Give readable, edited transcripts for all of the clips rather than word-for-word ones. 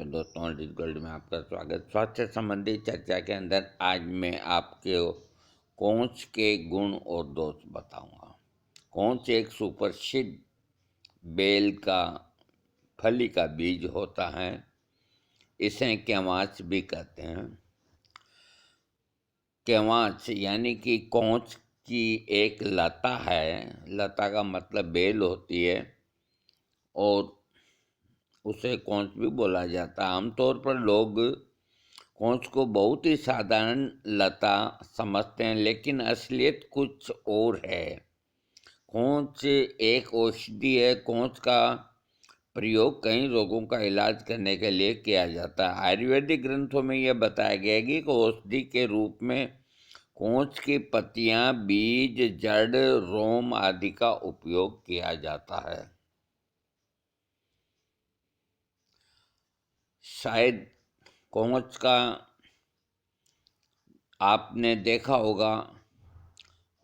तो दोस्तों already gold में आपका स्वागत। स्वास्थ्य संबंधी चर्चा के अंदर आज मैं आपके कोंच के गुण और दोष बताऊंगा। कोंच एक सुप्रसिद्ध बेल का फली का बीज होता है। इसे केवाच भी कहते हैं। केवाच यानी कि कोंच की एक लता है। लता का मतलब बेल होती है और उसे कोंच भी बोला जाता है। आमतौर पर लोग कोंच को बहुत ही साधारण लता समझते हैं, लेकिन असलियत कुछ और है। कोंच एक औषधि है। कोंच का प्रयोग कई रोगों का इलाज करने के लिए किया जाता है। आयुर्वेदिक ग्रंथों में यह बताया गया है कि औषधि के रूप में कोंच की पत्तियां, बीज, जड़, रोम आदि का उपयोग किया जाता है। शायद कोंच का आपने देखा होगा।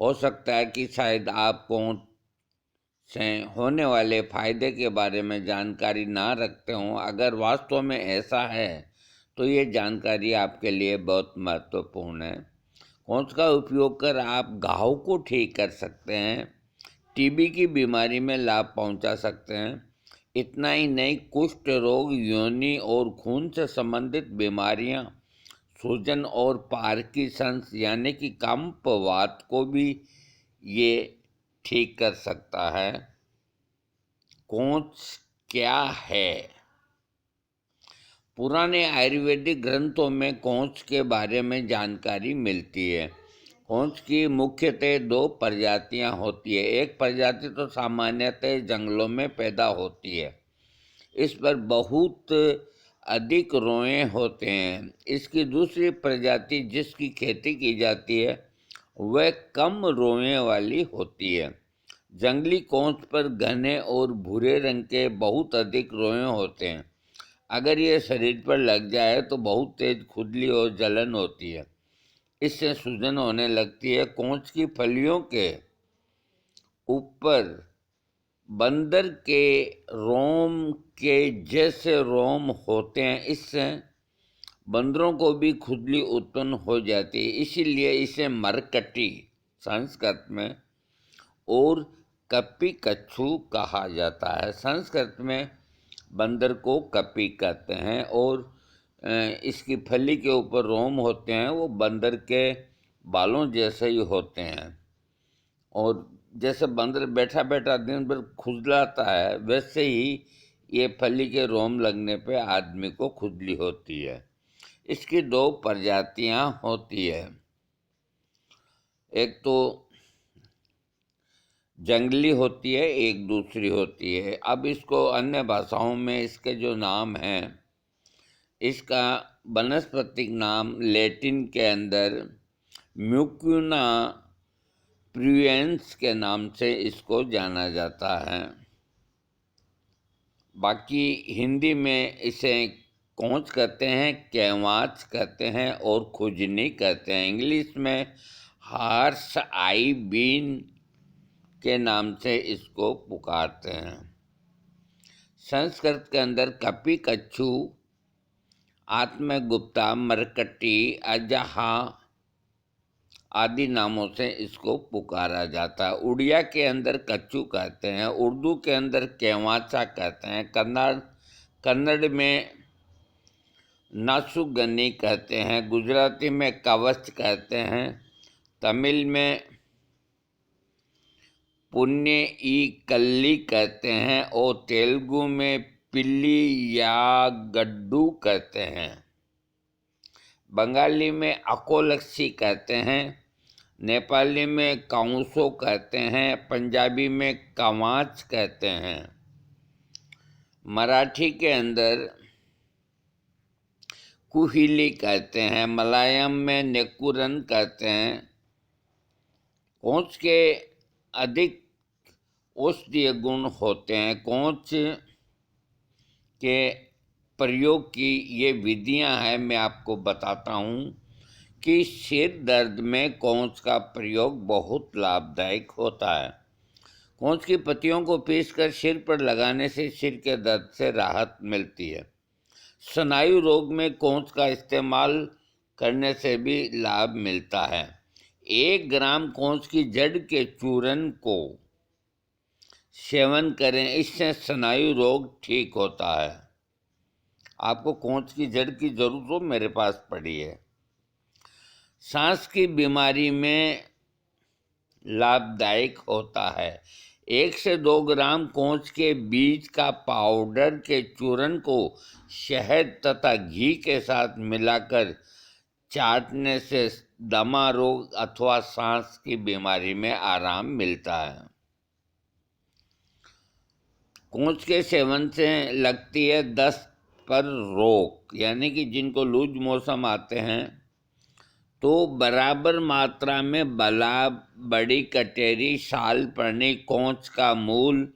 हो सकता है कि शायद आप कोंच से होने वाले फायदे के बारे में जानकारी ना रखते हों। अगर वास्तव में ऐसा है तो ये जानकारी आपके लिए बहुत महत्वपूर्ण है। कोंच का उपयोग कर आप घाव को ठीक कर सकते हैं, टीबी की बीमारी में लाभ पहुंचा सकते हैं। इतना ही नहीं, कुष्ठ रोग, योनि और खून से संबंधित बीमारियां, सूजन और पार्किंसंस यानी कि कंपवात को भी ये ठीक कर सकता है। कोंच क्या है? पुराने आयुर्वेदिक ग्रंथों में कोंच के बारे में जानकारी मिलती है। कोंच की मुख्यतः दो प्रजातियां होती है। एक प्रजाति तो सामान्यतः जंगलों में पैदा होती है। इस पर बहुत अधिक रोए होते हैं। इसकी दूसरी प्रजाति जिसकी खेती की जाती है वह कम रोए वाली होती है। जंगली कोंच पर घने और भूरे रंग के बहुत अधिक रोए होते हैं। अगर ये शरीर पर लग जाए तो बहुत तेज खुजली और जलन होती है। इससे सूजन होने लगती है। कोंच की फलियों के ऊपर बंदर के रोम के जैसे रोम होते हैं। इससे बंदरों को भी खुजली उत्पन्न हो जाती है। इसीलिए इसे मरकटी संस्कृत में और कपी कच्छू कहा जाता है। संस्कृत में बंदर को कपी कहते हैं और इसकी फली के ऊपर रोम होते हैं, वो बंदर के बालों जैसे ही होते हैं। और जैसे बंदर बैठा बैठा दिन भर खुजलाता है, वैसे ही ये फली के रोम लगने पे आदमी को खुजली होती है। इसकी दो प्रजातियां होती है। एक तो जंगली होती है, एक दूसरी होती है। अब इसको अन्य भाषाओं में इसके जो नाम हैं, इसका वनस्पतिक नाम लैटिन के अंदर म्यूक्यूना प्रूएंस के नाम से इसको जाना जाता है। बाकी हिंदी में इसे कोंच कहते हैं, केवाच कहते हैं और खुजनी कहते हैं। इंग्लिश में हार्स आई बीन के नाम से इसको पुकारते हैं। संस्कृत के अंदर कपी कच्छू, आत्मगुप्ता, मरकटी, अजहा आदि नामों से इसको पुकारा जाता है। उड़िया के अंदर कच्छू कहते हैं, उर्दू के अंदर केवाचा कहते हैं, कन्नड़ में नासुगनी कहते हैं, गुजराती में कवच कहते हैं, तमिल में पुण्य ई कल्ली कहते हैं और तेलुगु में पिल्ली या गड्डू कहते हैं। बंगाली में अकोलक्सी कहते हैं, नेपाली में काउंसो कहते हैं, पंजाबी में कवाच कहते हैं, मराठी के अंदर कुहिली कहते हैं, मलयालम में नेकुरन कहते हैं। कोंच के अधिक औषधीय गुण होते हैं। कोंच के प्रयोग की ये विधियां हैं, मैं आपको बताता हूँ कि सिर दर्द में कोंच का प्रयोग बहुत लाभदायक होता है। कोंच की पत्तियों को पीसकर सिर पर लगाने से सिर के दर्द से राहत मिलती है। स्नायु रोग में कोंच का इस्तेमाल करने से भी लाभ मिलता है। 1 ग्राम कोंच की जड़ के चूर्ण को सेवन करें, इससे स्नायु रोग ठीक होता है। आपको कोंच की जड़ की जरूरत हो, मेरे पास पड़ी है। सांस की बीमारी में लाभदायक होता है। 1 से 2 ग्राम कोंच के बीज का पाउडर के चूर्ण को शहद तथा घी के साथ मिलाकर चाटने से दमा रोग अथवा सांस की बीमारी में आराम मिलता है। कोंच के सेवन से लगती है दस्त पर रोक, यानी कि जिनको लूज मोशन आते हैं तो बराबर मात्रा में बला, बड़ी कटेरी, सालपनी, कोंच का मूल,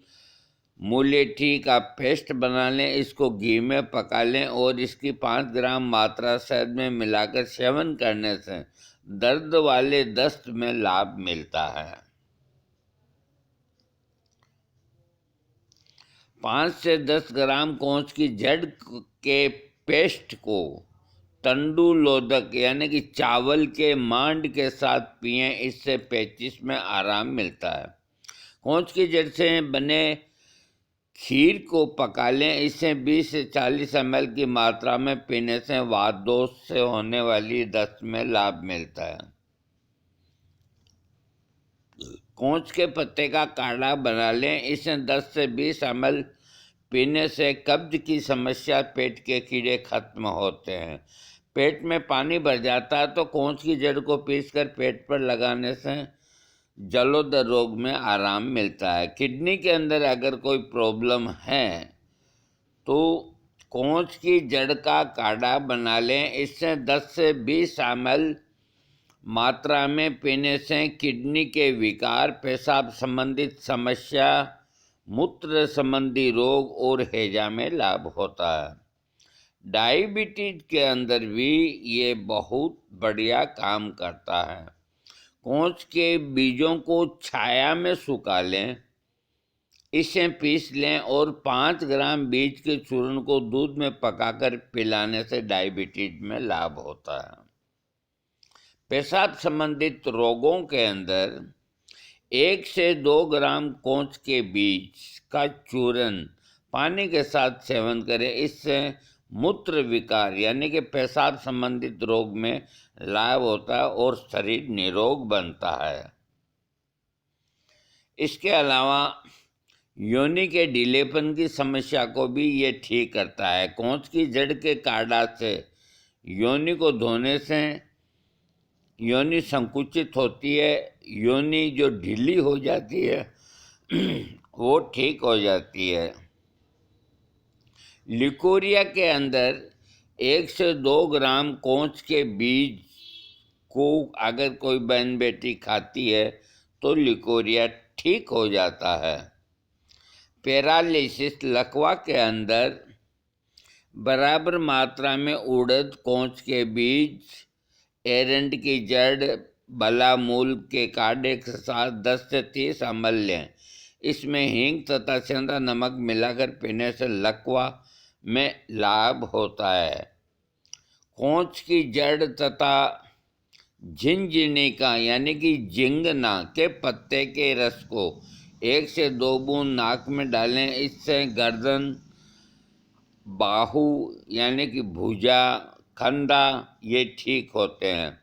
मुलेठी का पेस्ट बना लें, इसको घी में पका लें और इसकी 5 ग्राम मात्रा शहद में मिलाकर सेवन करने से दर्द वाले दस्त में लाभ मिलता है। 5 से 10 ग्राम कोंच की जड़ के पेस्ट को तंडुलोदक यानी कि चावल के मांड के साथ पिएं, इससे पेचिश में आराम मिलता है। कोंच की जड़ से बने खीर को पका लें, इससे 20 से 40 ml की मात्रा में पीने से वातदोष से होने वाली दस्त में लाभ मिलता है। कोंच के पत्ते का काढ़ा बना लें, इससे 10 से 20 ml पीने से कब्ज की समस्या, पेट के कीड़े खत्म होते हैं। पेट में पानी भर जाता है तो कोंच की जड़ को पीसकर पेट पर लगाने से जलोदर रोग में आराम मिलता है। किडनी के अंदर अगर कोई प्रॉब्लम है तो कोंच की जड़ का काढ़ा बना लें, इससे 10 से 20 ml मात्रा में पीने से किडनी के विकार, पेशाब संबंधित समस्या, मूत्र संबंधी रोग और हैजा में लाभ होता है। डायबिटीज के अंदर भी ये बहुत बढ़िया काम करता है। कोंच के बीजों को छाया में सुखा लें, इसे पीस लें और 5 ग्राम बीज के चूर्ण को दूध में पकाकर पिलाने से डायबिटीज में लाभ होता है। पेशाब संबंधित रोगों के अंदर 1 से 2 ग्राम कोंच के बीज का चूर्ण पानी के साथ सेवन करें, इससे मूत्र विकार यानी कि पेशाब संबंधित रोग में लाभ होता है और शरीर निरोग बनता है। इसके अलावा योनि के ढीलेपन की समस्या को भी ये ठीक करता है। कोंच की जड़ के काढ़ा से योनि को धोने से योनि संकुचित होती है, योनि जो ढीली हो जाती है वो ठीक हो जाती है। लिकोरिया के अंदर 1 से 2 ग्राम कोंच के बीज को अगर कोई बहन बेटी खाती है तो लिकोरिया ठीक हो जाता है। पैरालिसिस, लकवा के अंदर बराबर मात्रा में उड़द, कोंच के बीज, एरंड की जड़, बला मूल के काढ़े के साथ 10 से 30 ml लें, इसमें हींग तथा सेंधा नमक मिलाकर पीने से लकवा में लाभ होता है। कोंच की जड़ तथा झिंझिनी का यानी कि झिंगना के पत्ते के रस को 1 से 2 बूंद नाक में डालें, इससे गर्दन, बाहु यानी कि भुजा, कंधा ये ठीक होते हैं।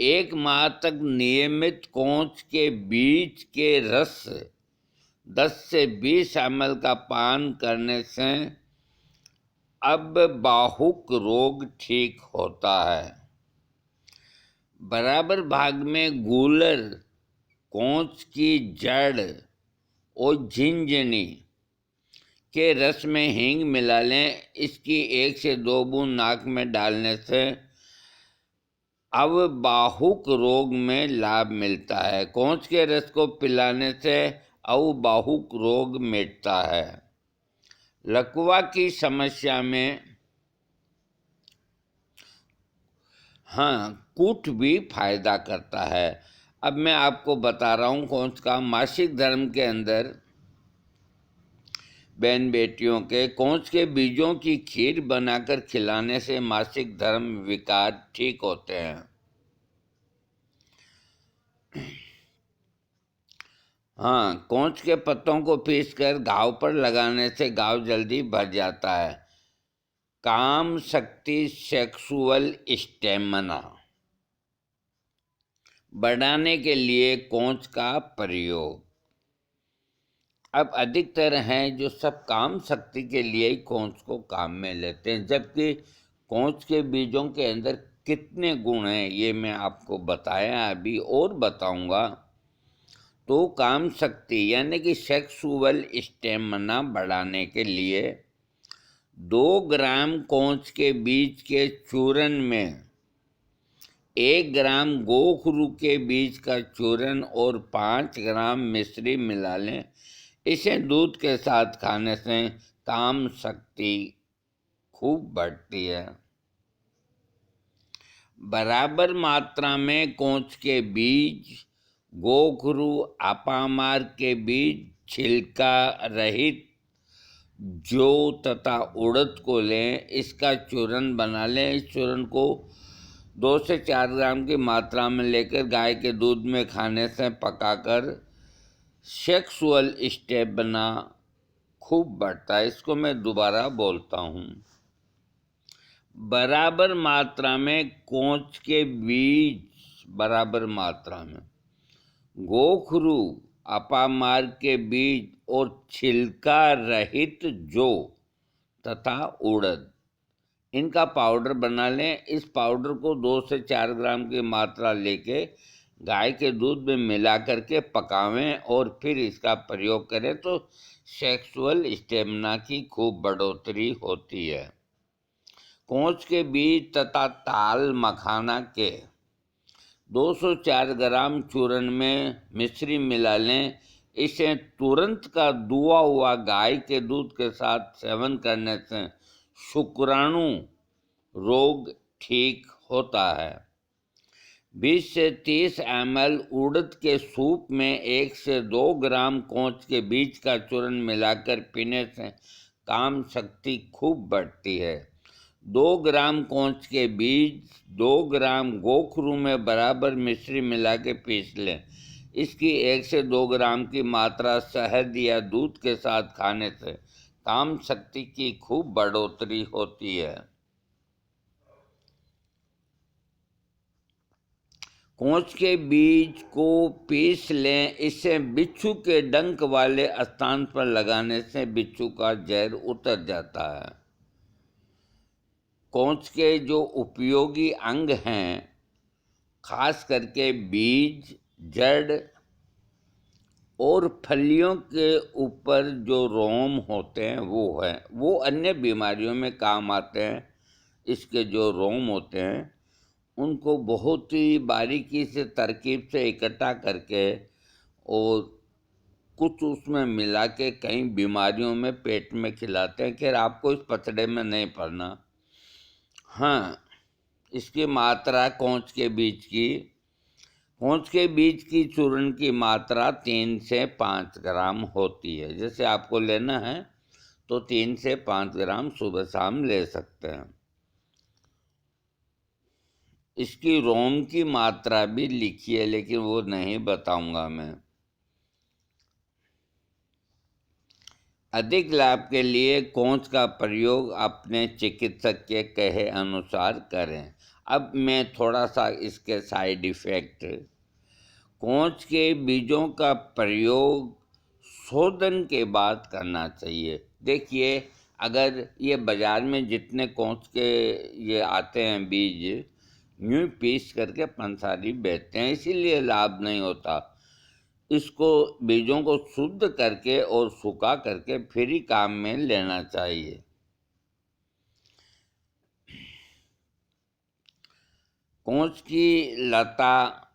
1 माह तक नियमित कोंच के बीज के रस 10 से 20 ml का पान करने से अब बाहुक रोग ठीक होता है। बराबर भाग में गूलर, कोंच की जड़ और झिंझिनी के रस में हींग मिला लें, इसकी 1 से 2 बूंद नाक में डालने से अब बाहुक रोग में लाभ मिलता है। कोंच के रस को पिलाने से अब बाहुक रोग मिटता है। लकवा की समस्या में कूट भी फायदा करता है। अब मैं आपको बता रहा हूँ कोंच का मासिक धर्म के अंदर बहन बेटियों के कोंच के बीजों की खीर बनाकर खिलाने से मासिक धर्म विकार ठीक होते हैं। हाँ, कोंच के पत्तों को पीसकर घाव पर लगाने से घाव जल्दी भर जाता है। काम शक्ति सेक्सुअल स्टेमिना बढ़ाने के लिए कोंच का प्रयोग। अब अधिकतर हैं जो सब काम शक्ति के लिए ही कोंच को काम में लेते हैं, जबकि कोंच के बीजों के अंदर कितने गुण हैं ये मैं आपको बताया, अभी और बताऊंगा। तो काम शक्ति यानी कि सेक्सुअल स्टेमिना बढ़ाने के लिए 2 ग्राम कोंच के बीज के चूरन में 1 ग्राम गोखरू के बीज का चूरन और 5 ग्राम मिश्री मिला लें। इसे दूध के साथ खाने से काम शक्ति खूब बढ़ती है। बराबर मात्रा में कोंच के बीज, गोखरू, अपामार के बीज, छिलका रहित जौ तथा उड़द को लें। इसका चूरन बना लें। इस चूरन को 2 से 4 ग्राम की मात्रा में लेकर गाय के दूध में खाने से पकाकर सेक्सुअल स्टेमिना खूब बढ़ता है। इसको मैं दोबारा बोलता हूँ। बराबर मात्रा में कोंच के बीज, बराबर मात्रा में गोखरू, अपामार के बीज और छिलका रहित जौ तथा उड़द, इनका पाउडर बना लें। इस पाउडर को 2 से 4 ग्राम की मात्रा लेके गाय के दूध में मिला करके पकावें और फिर इसका प्रयोग करें तो सेक्सुअल स्टेमिना की खूब बढ़ोतरी होती है। कोंच के बीज तथा ताल मखाना के 204 ग्राम चूरन में मिश्री मिला लें। इसे तुरंत का दुआ हुआ गाय के दूध के साथ सेवन करने से शुक्राणु रोग ठीक होता है। 20 से 30 ml उड़द के सूप में 1 से 2 ग्राम कोंच के बीज का चूरन मिलाकर पीने से काम शक्ति खूब बढ़ती है। 2 ग्राम कोंच के बीज, 2 ग्राम गोखरू में बराबर मिश्री मिला के पीस लें। इसकी 1 से 2 ग्राम की मात्रा शहद या दूध के साथ खाने से काम शक्ति की खूब बढ़ोतरी होती है। कोंच के बीज को पीस लें। इसे बिच्छू के डंक वाले स्थान पर लगाने से बिच्छू का जहर उतर जाता है। कोंच के जो उपयोगी अंग हैं, खास करके बीज, जड़ और फलियों के ऊपर जो रोम होते हैं वो अन्य बीमारियों में काम आते हैं। इसके जो रोम होते हैं उनको बहुत ही बारीकी से तरकीब से इकट्ठा करके और कुछ उसमें मिला के कई बीमारियों में पेट में खिलाते हैं। खैर आपको इस पचड़े में नहीं पड़ना। हाँ, इसकी मात्रा कोंच के बीज की चूर्ण की मात्रा 3 से 5 ग्राम होती है। जैसे आपको लेना है तो 3 से 5 ग्राम सुबह शाम ले सकते हैं। इसकी रोम की मात्रा भी लिखी है लेकिन वो नहीं बताऊंगा मैं। अधिक लाभ के लिए कोंच का प्रयोग अपने चिकित्सक के कहे अनुसार करें। अब मैं थोड़ा सा इसके साइड इफ़ेक्ट। कोंच के बीजों का प्रयोग शोधन के बाद करना चाहिए। देखिए, अगर ये बाज़ार में जितने कोंच के ये आते हैं बीज, यूँ पीस करके पंसारी बेचते हैं, इसीलिए लाभ नहीं होता। इसको बीजों को शुद्ध करके और सुखा करके फिर ही काम में लेना चाहिए। कोंच की लता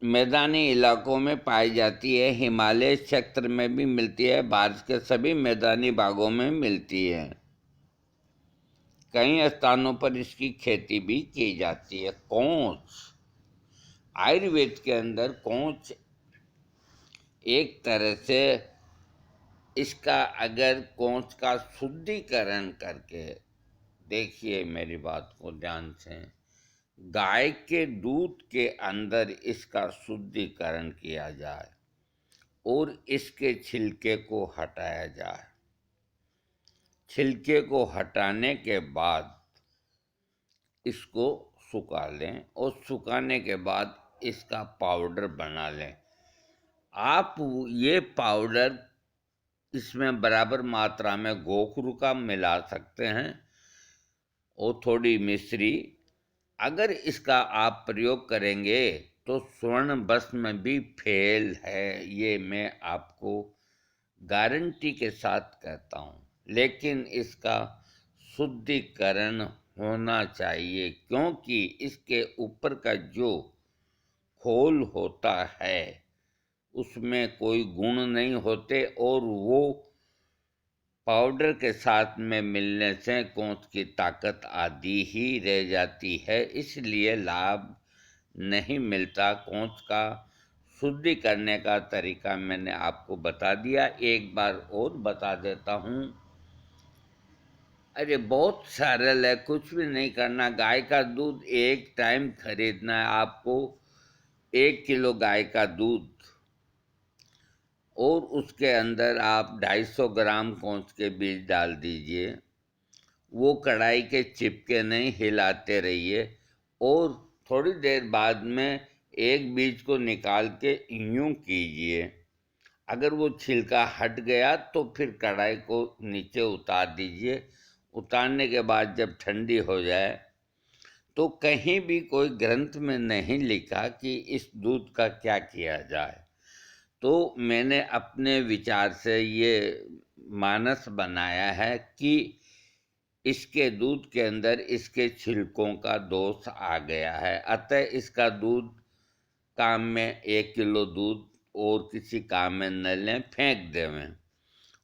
मैदानी इलाकों में पाई जाती है। हिमालय क्षेत्र में भी मिलती है। भारत के सभी मैदानी भागों में मिलती है। कई स्थानों पर इसकी खेती भी की जाती है। कोंच, आयुर्वेद के अंदर कोंच एक तरह से इसका अगर कोंच का शुद्धिकरण करके, देखिए मेरी बात को ध्यान से, गाय के दूध के अंदर इसका शुद्धिकरण किया जाए और इसके छिलके को हटाया जाए। छिलके को हटाने के बाद इसको सुखा लें और सुखाने के बाद इसका पाउडर बना लें। आप ये पाउडर इसमें बराबर मात्रा में गोखरू का मिला सकते हैं और थोड़ी मिश्री। अगर इसका आप प्रयोग करेंगे तो स्वर्ण भस्म भी फेल है, ये मैं आपको गारंटी के साथ कहता हूँ। लेकिन इसका शुद्धिकरण होना चाहिए, क्योंकि इसके ऊपर का जो खोल होता है उसमें कोई गुण नहीं होते और वो पाउडर के साथ में मिलने से कोंच की ताकत आधी ही रह जाती है, इसलिए लाभ नहीं मिलता। कोंच का शुद्धि करने का तरीका मैंने आपको बता दिया, एक बार और बता देता हूँ। अरे बहुत सरल है, कुछ भी नहीं करना। गाय का दूध एक टाइम खरीदना है आपको, 1 किलो गाय का दूध, और उसके अंदर आप 250 ग्राम कोंच के बीज डाल दीजिए। वो कढ़ाई के चिपके नहीं, हिलाते रहिए और थोड़ी देर बाद में एक बीज को निकाल के यूं कीजिए। अगर वो छिलका हट गया तो फिर कढ़ाई को नीचे उतार दीजिए। उतारने के बाद जब ठंडी हो जाए तो कहीं भी कोई ग्रंथ में नहीं लिखा कि इस दूध का क्या किया जाए, तो मैंने अपने विचार से ये मानस बनाया है कि इसके दूध के अंदर इसके छिलकों का दोष आ गया है, अतः इसका दूध काम में 1 किलो दूध और किसी काम में न लें, फेंक देवें।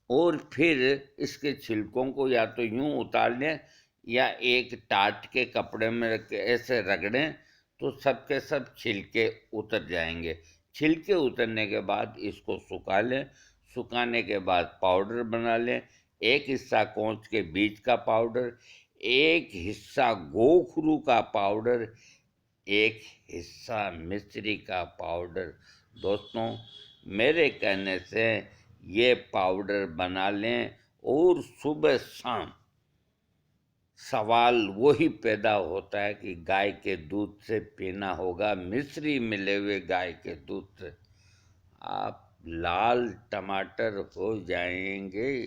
और फिर इसके छिलकों को या तो यूं उतार लें या एक टाट के कपड़े में रख के ऐसे रगड़ें तो सबके सब छिलके उतर जाएंगे। छिलके उतरने के बाद इसको सुखा लें। सुखाने के बाद पाउडर बना लें। एक हिस्सा कोंच के बीज का पाउडर, एक हिस्सा गोखरू का पाउडर, एक हिस्सा मिश्री का पाउडर। दोस्तों, मेरे कहने से ये पाउडर बना लें और सुबह शाम सवाल वही पैदा होता है कि गाय के दूध से पीना होगा, मिश्री मिले हुए गाय के दूध से। आप लाल टमाटर हो जाएंगे।